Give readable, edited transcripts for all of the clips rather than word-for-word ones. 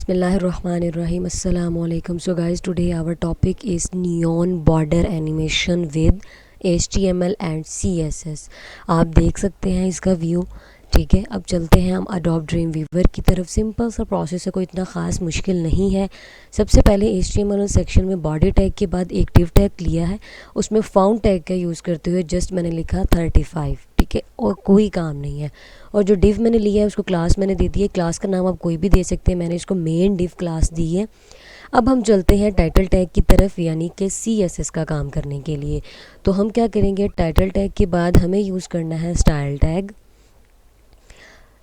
Bismillahirrahmanirrahim. Assalamu alaikum. So guys, today our topic is neon border animation with HTML and CSS. आप देख सकते हैं इसका view. ठीक है, अब चलते हैं हम Adobe Dreamweaver की तरफ. सिंपल सा प्रोसेस है, कोई इतना ख़ास मुश्किल नहीं है. सबसे पहले HTML सेक्शन में बॉडी टैग के बाद एक div टैग लिया है. उसमें फाउंड टैग का यूज़ करते हुए जस्ट मैंने लिखा 35. ठीक है, और कोई काम नहीं है. और जो div मैंने लिया है उसको क्लास मैंने दे दी है. क्लास का नाम आप कोई भी दे सकते हैं. मैंने इसको मेन div क्लास दी है. अब हम चलते हैं टाइटल टैग की तरफ, यानी कि CSS का काम करने के लिए. तो हम क्या करेंगे, टाइटल टैग के बाद हमें यूज़ करना है स्टाइल टैग.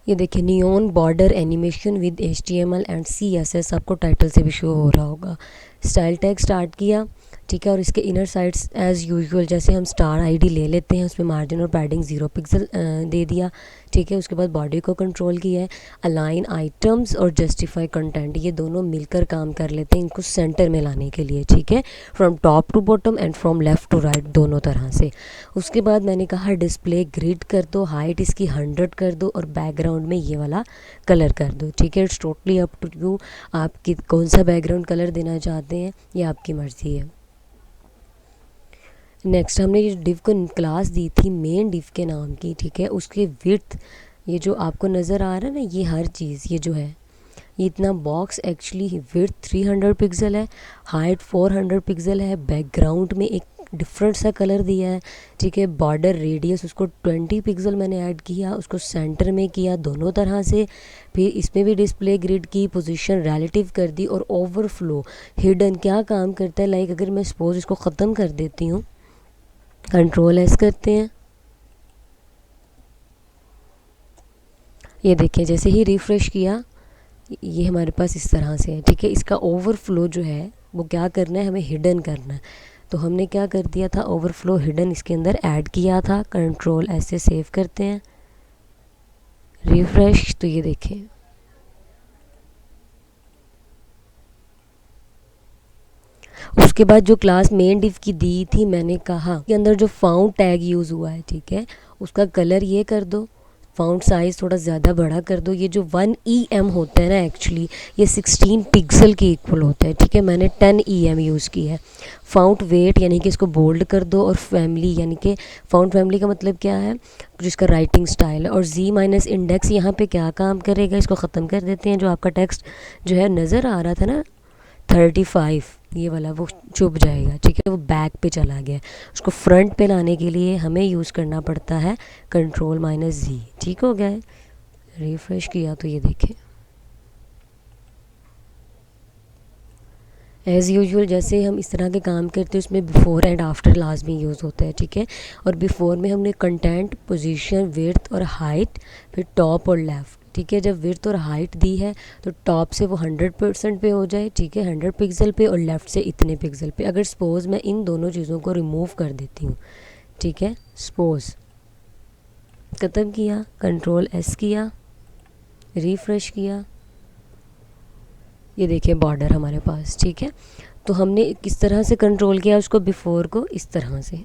ये देखिए, neon border animation with HTML and CSS आपको टाइटल से भी शो हो रहा होगा. स्टाइल टैग स्टार्ट किया. ठीक है, और इसके इनर साइड्स एज़ यूजुअल जैसे हम स्टार आईडी ले लेते हैं, उसमें मार्जिन और पैडिंग 0 पिक्सल दे दिया. ठीक है, उसके बाद बॉडी को कंट्रोल किया है. अलाइन आइटम्स और जस्टिफाई कंटेंट, ये दोनों मिलकर काम कर लेते हैं इनको सेंटर में लाने के लिए. ठीक है, from top to bottom and from left to right, दोनों तरह से. उसके बाद मैंने कहा डिस्प्ले ग्रिड कर दो, हाइट इसकी 100 कर दो और बैकग्राउंड में ये वाला कलर कर दो. ठीक है, it's totally up to you, आप कौन सा बैकग्राउंड कलर देना चाहते हैं ये आपकी मर्ज़ी है. नेक्स्ट हमने ये डिव को क्लास दी थी मेन डिव के नाम की. ठीक है, उसके विड्थ, ये जो आपको नज़र आ रहा है ना, ये हर चीज़, ये जो है, ये इतना बॉक्स एक्चुअली विड्थ 300 पिक्सल है, हाइट 400 पिक्सल है. बैकग्राउंड में एक डिफरेंट सा कलर दिया है. ठीक है, बॉर्डर रेडियस उसको 20 पिक्सल मैंने ऐड किया, उसको सेंटर में किया दोनों तरह से. फिर इसमें भी डिस्प्ले ग्रिड की पोजीशन रिलेटिव कर दी. और ओवरफ्लो हिडन क्या काम करता है, लाइक अगर मैं सपोज इसको ख़त्म कर देती हूँ, कंट्रोल एस करते हैं, ये देखिए जैसे ही रिफ़्रेश किया ये हमारे पास इस तरह से है. ठीक है, इसका ओवरफ्लो जो है वो क्या करना है, हमें हिडन करना है. तो हमने क्या कर दिया था, ओवरफ्लो हिडन इसके अंदर ऐड किया था. कंट्रोल एस से सेव करते हैं, रिफ़्रेश, तो ये देखिए उसके बाद जो क्लास मेन डिव की दी थी, मैंने कहा के अंदर जो फाउंड टैग यूज़ हुआ है, ठीक है, उसका कलर ये कर दो, फाउंड साइज़ थोड़ा ज़्यादा बड़ा कर दो. ये जो 1 EM होता है ना, एक्चुअली ये 16 पिक्सल के इक्वल होता है. ठीक है, मैंने 10 EM यूज़ की है. फाउंड वेट यानी कि इसको बोल्ड कर दो. और फैमिली यानी कि फाउंड फैमिली का मतलब क्या है, जिसका राइटिंग स्टाइल है. और Z-इंडेक्स यहाँ पे क्या काम करेगा, इसको ख़त्म कर देते हैं. जो आपका टेक्स्ट जो है नज़र आ रहा था ना 35, ये वाला वो चुप जाएगा. ठीक है, वो बैक पे चला गया. उसको फ्रंट पे लाने के लिए हमें यूज़ करना पड़ता है Ctrl-Z. ठीक हो गया है, रिफ़्रेश किया तो ये देखें एज़ यूजुअल जैसे हम इस तरह के काम करते हैं उसमें बिफ़ोर एंड आफ्टर लाजमी यूज़ होता है. ठीक है, और बिफ़ोर में हमने कंटेंट, पोजीशन, विड्थ और हाइट, फिर टॉप और लेफ़्ट. ठीक है, जब विड्थ और हाइट दी है तो टॉप से वो 100% पे हो जाए. ठीक है, 100 पिक्सल पे, और लेफ़्ट से इतने पिक्सल पे. अगर सपोज़ मैं इन दोनों चीज़ों को रिमूव कर देती हूँ, ठीक है, सपोज़ ख़त्म किया, Ctrl-S किया, रिफ़्रेश किया, ये देखिए बॉर्डर हमारे पास. ठीक है, तो हमने किस तरह से कंट्रोल किया उसको, बिफ़ोर को इस तरह से.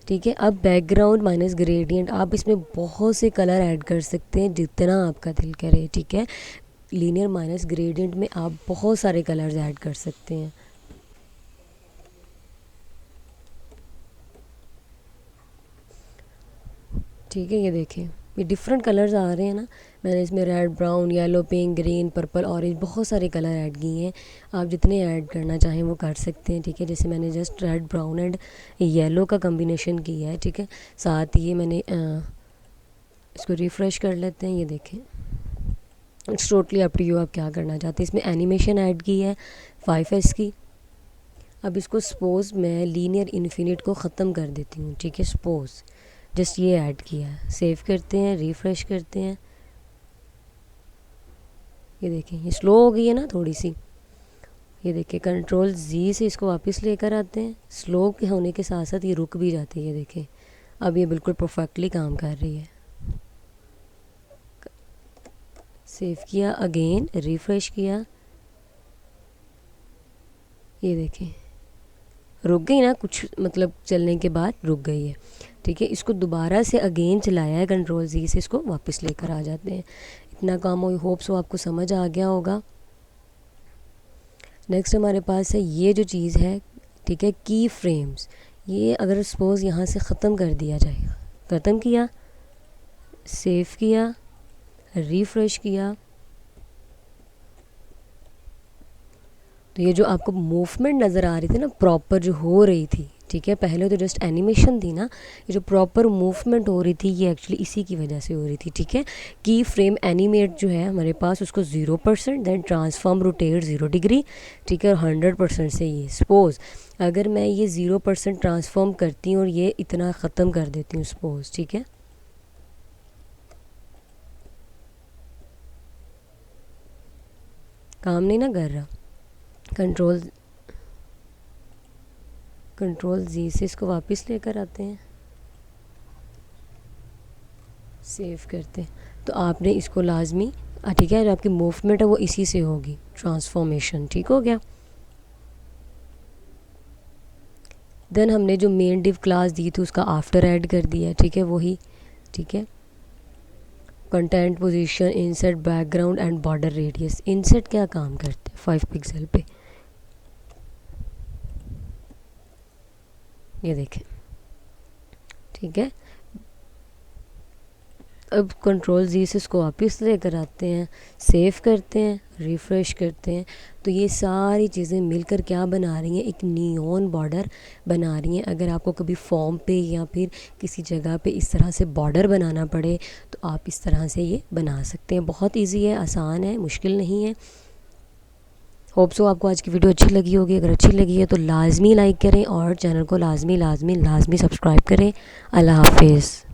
ठीक है, अब बैकग्राउंड माइनस ग्रेडियंट, आप इसमें बहुत से कलर ऐड कर सकते हैं जितना आपका दिल करे. ठीक है, लीनियर माइनस ग्रेडियंट में आप बहुत सारे कलर्स ऐड कर सकते हैं. ठीक है, ये देखें ये डिफरेंट कलर्स आ रहे हैं ना. मैंने इसमें red, brown, yellow, pink, green, purple, orange, बहुत सारे कलर ऐड किए हैं. आप जितने ऐड करना चाहें वो कर सकते हैं. ठीक है, जैसे मैंने just red, brown and yellow का कम्बिनेशन किया है. ठीक है, साथ ये मैंने इसको रिफ़्रेश कर लेते हैं, ये देखें it's totally up to you, आप क्या करना चाहते हैं. इसमें एनिमेशन ऐड की है 5S की. अब इसको सपोज़ मैं लीनियर इन्फिनिट को ख़त्म कर देती हूँ. ठीक है, सपोज़ जस्ट ये ऐड किया है, सेव करते हैं, रिफ़्रेश करते हैं, ये देखें ये स्लो हो गई है ना थोड़ी सी. ये देखिए Ctrl-Z से इसको वापस लेकर आते हैं. स्लो के होने के साथ साथ ये रुक भी जाती है. ये देखें अब ये बिल्कुल परफेक्टली काम कर रही है. सेव किया, अगेन रिफ़्रेश किया, ये देखें रुक गई ना, कुछ मतलब चलने के बाद रुक गई है. ठीक है, इसको दोबारा से अगेन चलाया है Ctrl-Z से, इसको वापस लेकर आ जाते हैं. इतना काम हो, होप सो आपको समझ आ गया होगा। नेक्स्ट हमारे पास है ये जो चीज़ है, ठीक है, की फ्रेम्स। ये अगर सपोज़ यहाँ से ख़त्म कर दिया जाए, ख़त्म किया, सेव किया, रिफ़्रेश किया, तो ये जो आपको मूवमेंट नज़र आ रही थी ना, प्रॉपर जो हो रही थी, ठीक है, पहले तो जस्ट एनिमेशन थी ना, ये जो प्रॉपर मूवमेंट हो रही थी ये एक्चुअली इसी की वजह से हो रही थी, ठीक है। की फ्रेम एनिमेट जो है हमारे पास, उसको 0%, देन ट्रांसफॉर्म रोटेट 0 डिग्री, ठीक है, और 100% से ये सपोज़ अगर मैं ये 0% ट्रांसफॉर्म करती हूँ और ये इतना ख़त्म कर देती हूँ सपोज़, ठीक है, काम नहीं ना कर रहा, कंट्रोल जी से इसको वापस लेकर आते हैं, सेव करते हैं, तो आपने इसको लाजमी, ठीक है, जो आपकी मूवमेंट है वो इसी से होगी, ट्रांसफॉर्मेशन, ठीक हो गया। देन हमने जो मेन डिव क्लास दी थी उसका आफ्टर ऐड कर दिया, ठीक है, वही, ठीक है, content, position, insert, background and border radius. Insert क्या काम करते हैं, 5 पिक्सल पे, ये देखें, ठीक है। अब कंट्रोल जी से इसको वापस लेकर आते हैं, सेव करते हैं, रिफ़्रेश करते हैं, तो ये सारी चीज़ें मिलकर क्या बना रही हैं, एक नियॉन बॉर्डर बना रही हैं। अगर आपको कभी फॉर्म पे या फिर किसी जगह पे इस तरह से बॉर्डर बनाना पड़े तो आप इस तरह से ये बना सकते हैं। बहुत इजी है, आसान है, मुश्किल नहीं है। होप सो आपको आज की वीडियो अच्छी लगी होगी। अगर अच्छी लगी है तो लाजमी लाइक करें और चैनल को लाजमी सब्सक्राइब करें। अल्लाह हाफिज़।